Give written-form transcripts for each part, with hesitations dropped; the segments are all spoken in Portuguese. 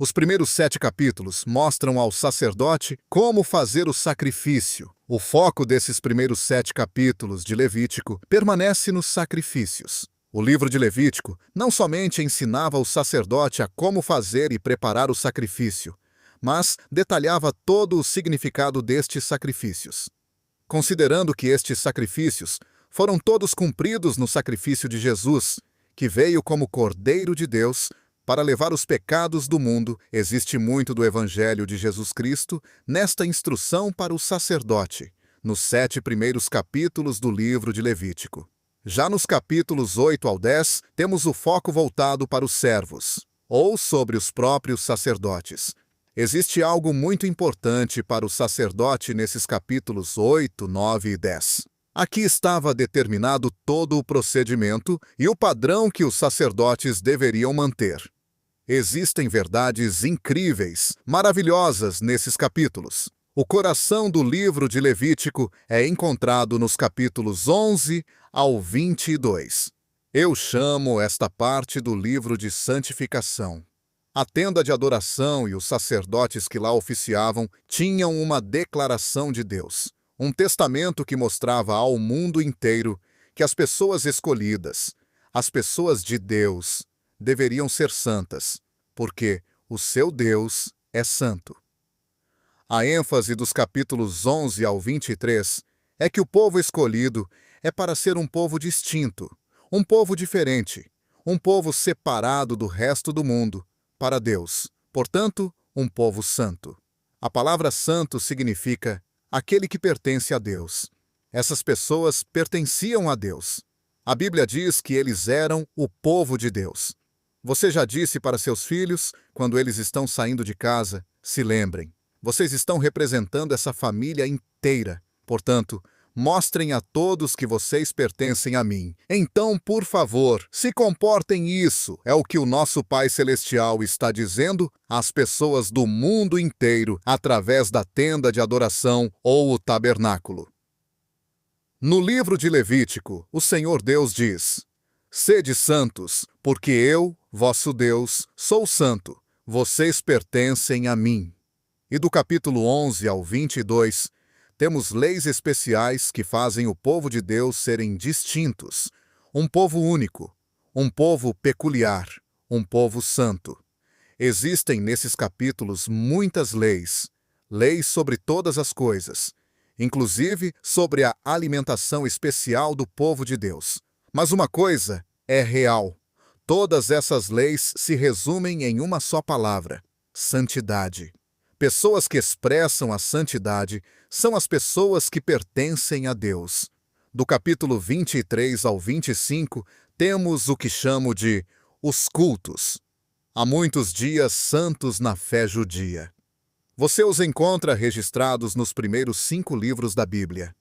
Os primeiros 7 capítulos mostram ao sacerdote como fazer o sacrifício. O foco desses primeiros 7 capítulos de Levítico permanece nos sacrifícios. O livro de Levítico não somente ensinava o sacerdote a como fazer e preparar o sacrifício, mas detalhava todo o significado destes sacrifícios. Considerando que estes sacrifícios foram todos cumpridos no sacrifício de Jesus, que veio como Cordeiro de Deus para levar os pecados do mundo, existe muito do Evangelho de Jesus Cristo nesta instrução para o sacerdote, nos 7 primeiros capítulos do livro de Levítico. Já nos capítulos 8 ao 10, temos o foco voltado para os servos, ou sobre os próprios sacerdotes. Existe algo muito importante para o sacerdote nesses capítulos 8, 9 e 10. Aqui estava determinado todo o procedimento e o padrão que os sacerdotes deveriam manter. Existem verdades incríveis, maravilhosas nesses capítulos. O coração do livro de Levítico é encontrado nos capítulos 11 ao 22. Eu chamo esta parte do livro de santificação. A tenda de adoração e os sacerdotes que lá oficiavam tinham uma declaração de Deus. Um testamento que mostrava ao mundo inteiro que as pessoas escolhidas, as pessoas de Deus, deveriam ser santas, porque o seu Deus é santo. A ênfase dos capítulos 11 ao 23 é que o povo escolhido é para ser um povo distinto, um povo diferente, um povo separado do resto do mundo, para Deus, portanto, um povo santo. A palavra santo significa aquele que pertence a Deus. Essas pessoas pertenciam a Deus. A Bíblia diz que eles eram o povo de Deus. Você já disse para seus filhos, quando eles estão saindo de casa, se lembrem, vocês estão representando essa família inteira. Portanto, mostrem a todos que vocês pertencem a mim. Então, por favor, se comportem isso. É o que o nosso Pai Celestial está dizendo às pessoas do mundo inteiro através da tenda de adoração ou o tabernáculo. No livro de Levítico, o Senhor Deus diz: Sede santos, porque eu, vosso Deus, sou santo. Vocês pertencem a mim. E do capítulo 11 ao 22, temos leis especiais que fazem o povo de Deus serem distintos, um povo único, um povo peculiar, um povo santo. Existem nesses capítulos muitas leis, leis sobre todas as coisas, inclusive sobre a alimentação especial do povo de Deus. Mas uma coisa é real: todas essas leis se resumem em uma só palavra: santidade. Pessoas que expressam a santidade são as pessoas que pertencem a Deus. Do capítulo 23 ao 25, temos o que chamo de os cultos. Há muitos dias santos na fé judia. Você os encontra registrados nos primeiros 5 livros da Bíblia.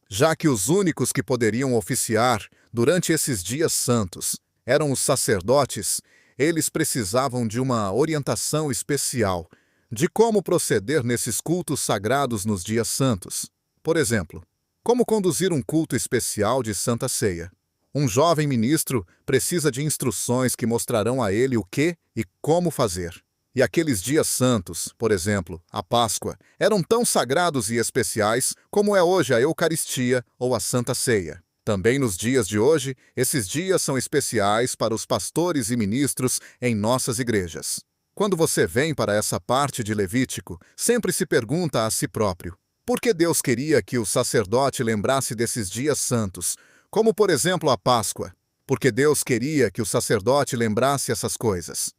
Já que os únicos que poderiam oficiar durante esses dias santos eram os sacerdotes, eles precisavam de uma orientação especial de como proceder nesses cultos sagrados nos dias santos. Por exemplo, como conduzir um culto especial de Santa Ceia. Um jovem ministro precisa de instruções que mostrarão a ele o que e como fazer. E aqueles dias santos, por exemplo, a Páscoa, eram tão sagrados e especiais como é hoje a Eucaristia ou a Santa Ceia. Também nos dias de hoje, esses dias são especiais para os pastores e ministros em nossas igrejas. Quando você vem para essa parte de Levítico, sempre se pergunta a si próprio: por que Deus queria que o sacerdote lembrasse desses dias santos, como por exemplo a Páscoa? Porque Deus queria que o sacerdote lembrasse essas coisas.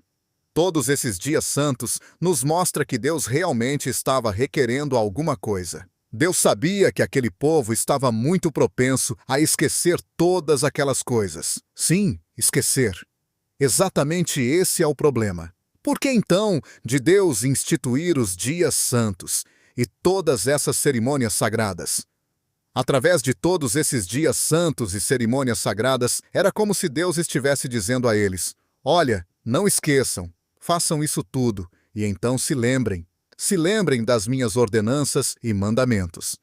Todos esses dias santos nos mostra que Deus realmente estava requerendo alguma coisa. Deus sabia que aquele povo estava muito propenso a esquecer todas aquelas coisas. Sim, esquecer. Exatamente esse é o problema. Por que então de Deus instituir os dias santos e todas essas cerimônias sagradas? Através de todos esses dias santos e cerimônias sagradas, era como se Deus estivesse dizendo a eles: olha, não esqueçam, façam isso tudo, e então se lembrem das minhas ordenanças e mandamentos.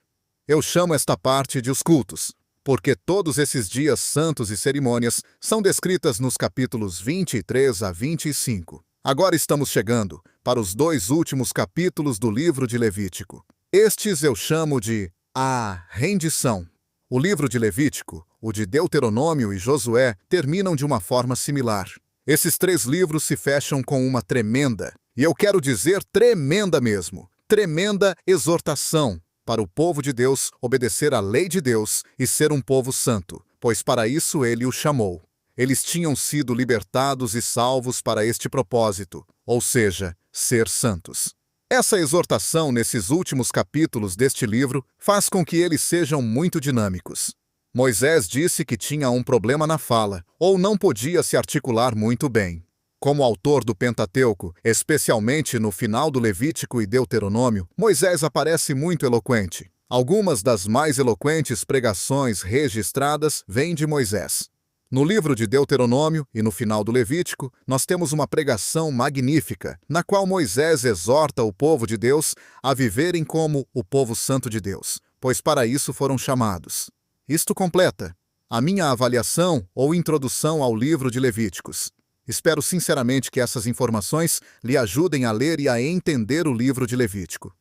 Eu chamo esta parte de os cultos, porque todos esses dias santos e cerimônias são descritas nos capítulos 23 a 25. Agora estamos chegando, para os 2 últimos capítulos do livro de Levítico. Estes eu chamo de a rendição. O livro de Levítico, o de Deuteronômio e Josué terminam de uma forma similar. Esses 3 livros se fecham com uma tremenda, e eu quero dizer tremenda mesmo, tremenda exortação para o povo de Deus obedecer à lei de Deus e ser um povo santo, pois para isso ele o chamou. Eles tinham sido libertados e salvos para este propósito, ou seja, ser santos. Essa exortação nesses últimos capítulos deste livro faz com que eles sejam muito dinâmicos. Moisés disse que tinha um problema na fala, ou não podia se articular muito bem. Como autor do Pentateuco, especialmente no final do Levítico e Deuteronômio, Moisés aparece muito eloquente. Algumas das mais eloquentes pregações registradas vêm de Moisés. No livro de Deuteronômio e no final do Levítico, nós temos uma pregação magnífica, na qual Moisés exorta o povo de Deus a viverem como o povo santo de Deus, pois para isso foram chamados. Isto completa a minha avaliação ou introdução ao livro de Levíticos. Espero sinceramente que essas informações lhe ajudem a ler e a entender o livro de Levítico.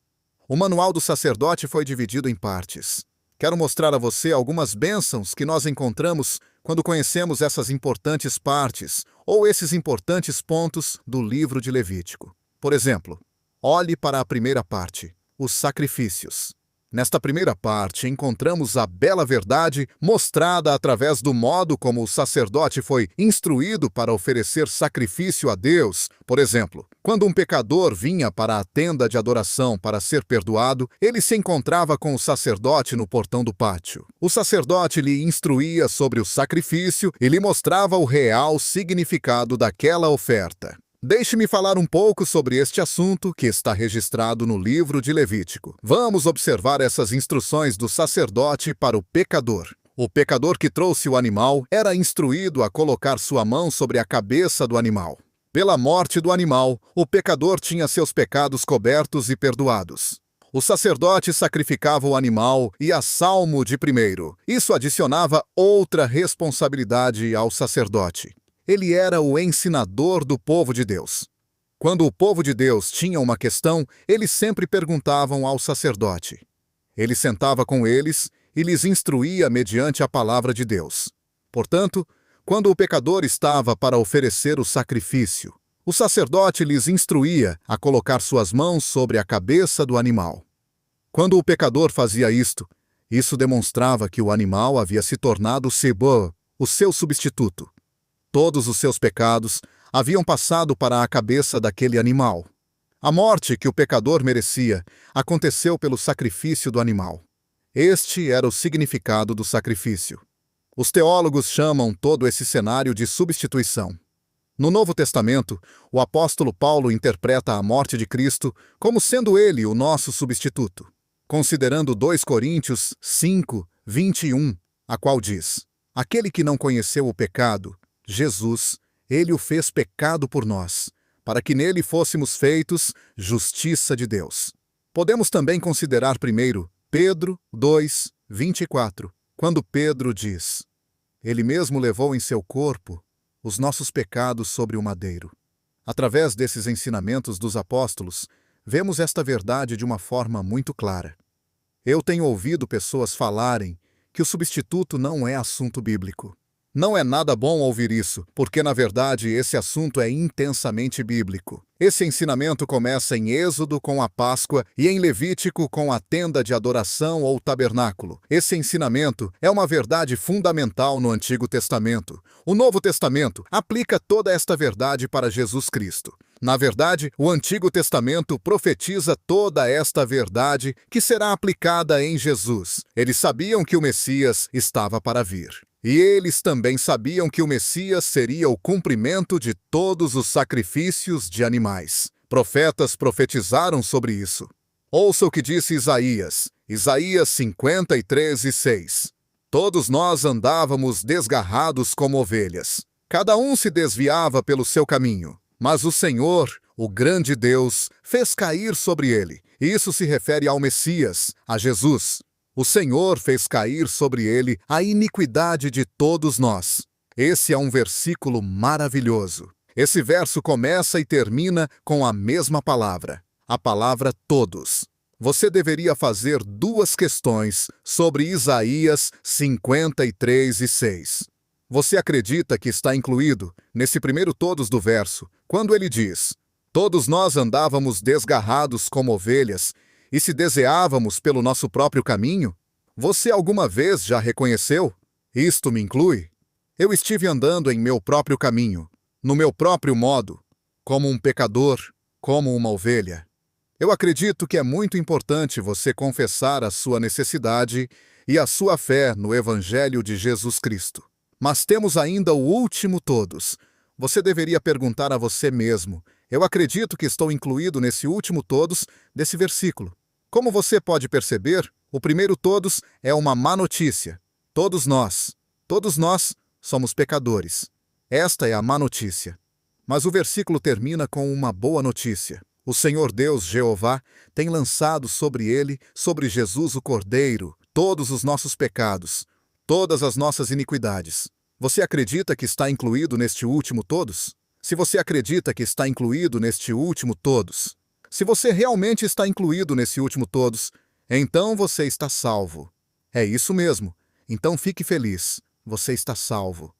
O manual do sacerdote foi dividido em partes. Quero mostrar a você algumas bênçãos que nós encontramos quando conhecemos essas importantes partes ou esses importantes pontos do livro de Levítico. Por exemplo, olhe para a primeira parte, os sacrifícios. Nesta primeira parte, encontramos a bela verdade mostrada através do modo como o sacerdote foi instruído para oferecer sacrifício a Deus. Por exemplo, quando um pecador vinha para a tenda de adoração para ser perdoado, ele se encontrava com o sacerdote no portão do pátio. O sacerdote lhe instruía sobre o sacrifício e lhe mostrava o real significado daquela oferta. Deixe-me falar um pouco sobre este assunto que está registrado no livro de Levítico. Vamos observar essas instruções do sacerdote para o pecador. O pecador que trouxe o animal era instruído a colocar sua mão sobre a cabeça do animal. Pela morte do animal, o pecador tinha seus pecados cobertos e perdoados. O sacerdote sacrificava o animal e a salmo de primeiro. Isso adicionava outra responsabilidade ao sacerdote. Ele era o ensinador do povo de Deus. Quando o povo de Deus tinha uma questão, eles sempre perguntavam ao sacerdote. Ele sentava com eles e lhes instruía mediante a palavra de Deus. Portanto, quando o pecador estava para oferecer o sacrifício, o sacerdote lhes instruía a colocar suas mãos sobre a cabeça do animal. Quando o pecador fazia isto, isso demonstrava que o animal havia se tornado Sebã, o seu substituto. Todos os seus pecados haviam passado para a cabeça daquele animal. A morte que o pecador merecia aconteceu pelo sacrifício do animal. Este era o significado do sacrifício. Os teólogos chamam todo esse cenário de substituição. No Novo Testamento, o apóstolo Paulo interpreta a morte de Cristo como sendo ele o nosso substituto, considerando 2 Coríntios 5, 21, a qual diz: aquele que não conheceu o pecado, Jesus, ele o fez pecado por nós, para que nele fôssemos feitos justiça de Deus. Podemos também considerar primeiro Pedro 2, 24, quando Pedro diz: ele mesmo levou em seu corpo os nossos pecados sobre o madeiro. Através desses ensinamentos dos apóstolos, vemos esta verdade de uma forma muito clara. Eu tenho ouvido pessoas falarem que o substituto não é assunto bíblico. Não é nada bom ouvir isso, porque na verdade esse assunto é intensamente bíblico. Esse ensinamento começa em Êxodo com a Páscoa e em Levítico com a tenda de adoração ou tabernáculo. Esse ensinamento é uma verdade fundamental no Antigo Testamento. O Novo Testamento aplica toda esta verdade para Jesus Cristo. Na verdade, o Antigo Testamento profetiza toda esta verdade que será aplicada em Jesus. Eles sabiam que o Messias estava para vir. E eles também sabiam que o Messias seria o cumprimento de todos os sacrifícios de animais. Profetas profetizaram sobre isso. Ouça o que disse Isaías, Isaías 53:6. Todos nós andávamos desgarrados como ovelhas. Cada um se desviava pelo seu caminho. Mas o Senhor, o grande Deus, fez cair sobre ele. Isso se refere ao Messias, a Jesus. O Senhor fez cair sobre ele a iniquidade de todos nós. Esse é um versículo maravilhoso. Esse verso começa e termina com a mesma palavra, a palavra todos. Você deveria fazer duas questões sobre Isaías 53:6. Você acredita que está incluído nesse primeiro todos do verso, quando ele diz: todos nós andávamos desgarrados como ovelhas, e se desviávamos pelo nosso próprio caminho? Você alguma vez já reconheceu? Isto me inclui. Eu estive andando em meu próprio caminho, no meu próprio modo, como um pecador, como uma ovelha. Eu acredito que é muito importante você confessar a sua necessidade e a sua fé no Evangelho de Jesus Cristo. Mas temos ainda o último todos. Você deveria perguntar a você mesmo: eu acredito que estou incluído nesse último todos desse versículo. Como você pode perceber, o primeiro todos é uma má notícia. Todos nós somos pecadores. Esta é a má notícia. Mas o versículo termina com uma boa notícia. O Senhor Deus, Jeová, tem lançado sobre ele, sobre Jesus o Cordeiro, todos os nossos pecados, todas as nossas iniquidades. Você acredita que está incluído neste último todos? Se você acredita que está incluído neste último todos, se você realmente está incluído nesse último todos, então você está salvo. É isso mesmo. Então fique feliz. Você está salvo.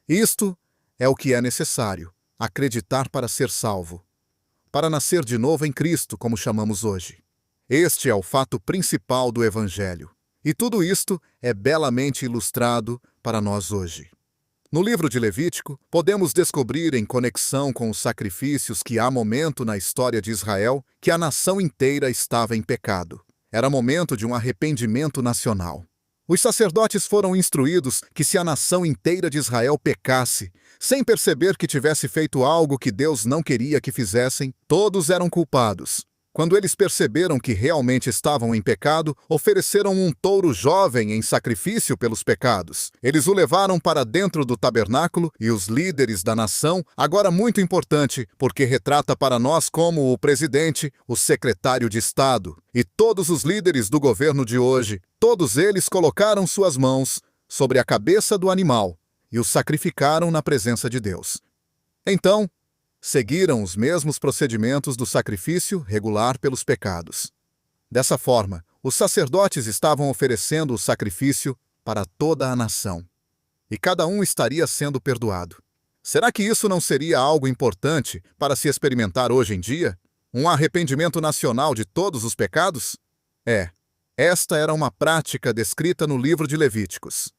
Isto é o que é necessário: acreditar para ser salvo, para nascer de novo em Cristo, como chamamos hoje. Este é o fato principal do Evangelho. E tudo isto é belamente ilustrado para nós hoje. No livro de Levítico, podemos descobrir, em conexão com os sacrifícios, que há momento na história de Israel que a nação inteira estava em pecado. Era momento de um arrependimento nacional. Os sacerdotes foram instruídos que se a nação inteira de Israel pecasse, sem perceber que tivesse feito algo que Deus não queria que fizessem, todos eram culpados. Quando eles perceberam que realmente estavam em pecado, ofereceram um touro jovem em sacrifício pelos pecados. Eles o levaram para dentro do tabernáculo e os líderes da nação, agora muito importante, porque retrata para nós como o presidente, o secretário de Estado, e todos os líderes do governo de hoje, todos eles colocaram suas mãos sobre a cabeça do animal e o sacrificaram na presença de Deus. Então, seguiram os mesmos procedimentos do sacrifício regular pelos pecados. Dessa forma, os sacerdotes estavam oferecendo o sacrifício para toda a nação. E cada um estaria sendo perdoado. Será que isso não seria algo importante para se experimentar hoje em dia? Um arrependimento nacional de todos os pecados? Esta era uma prática descrita no livro de Levíticos.